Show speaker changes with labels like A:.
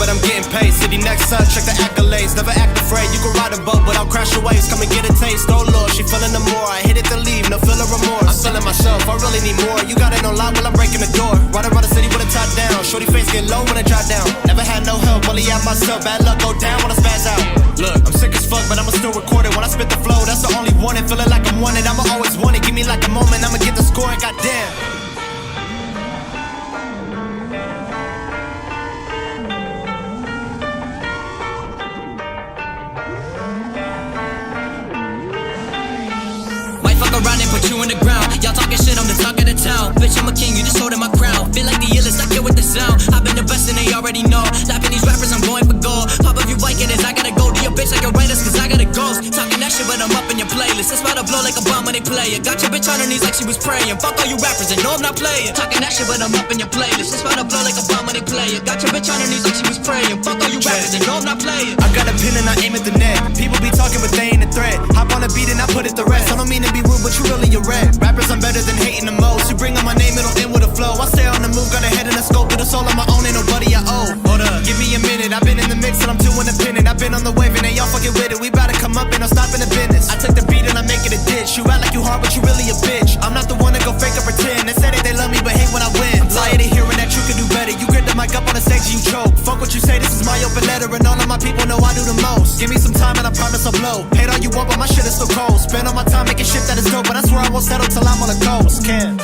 A: but I'm getting paid. City next son, check the accolades. Never act afraid, you can ride a boat, but I'll crash your waves. Come and get a taste, oh Lord, she feeling the more. I hit it to leave, no feeling remorse. I'm feeling myself, I really need more. You got it on lock while I'm breaking the door. Ride around the city with a top down. Shorty face get low when I drop down. Never had no help, only out myself. Bad luck go down when I spaz out. Look, I'm sick as fuck, but I'ma still record it. When I spit the flow, that's the only one. Feeling like I'm wanted, I'ma always want it. Give me like a moment, I'ma get the score, and goddamn.
B: Around and put you in the ground. Y'all talking shit, I'm the talk of the town. Bitch, I'm a king, you just holding my crown. Feel like the illest, I kill with the sound. I've been the best and they already know. Laughing these rappers, I'm going for gold. Pop up your bike, it is, I gotta go to your bitch like a writers, cause I got a ghost. Talking that shit, but I'm up in your playlist. It's about to blow like a bomb when they play it. Got your bitch on her knees like she was praying. Fuck all you rappers and no, I'm not playing. Talking that shit, but I'm up in your playlist. It's about to blow like a bomb when they play it. Got your bitch on her knees like she was praying. Fuck all you rappers and no, I'm not playing.
A: I got a pin and I aim at the net. People be talking, but they ain't a threat. Hop on a beat and I put it to rest. I don't mean to be rude, but you really a red. Rappers, I'm better than hating the most. You bring up my name, it'll end with a flow. I stay on the move, got a head and a scope. Do the soul on my own, ain't nobody I owe. Hold up, give me a minute. I've been in the mix and I'm too independent. I've been on the wave and they all fucking with it. We bout to come up and I'm stopping the business. I take the beat and I make it a ditch. You act like you hard, but you really a bitch. I'm not the one to go fake or pretend. They say that they love me, but hate when I win. I'm tired of hearing that you can do better. You grip the mic up on the stage and you choke. Fuck what you say, this is my open letter. And all of my people know I do the most. Give me some time and I promise I'll blow. Hate all you want, but my shit is still cold. Spend all my time making shit that is dope, but I swear I won't settle till I'm on the coast. Can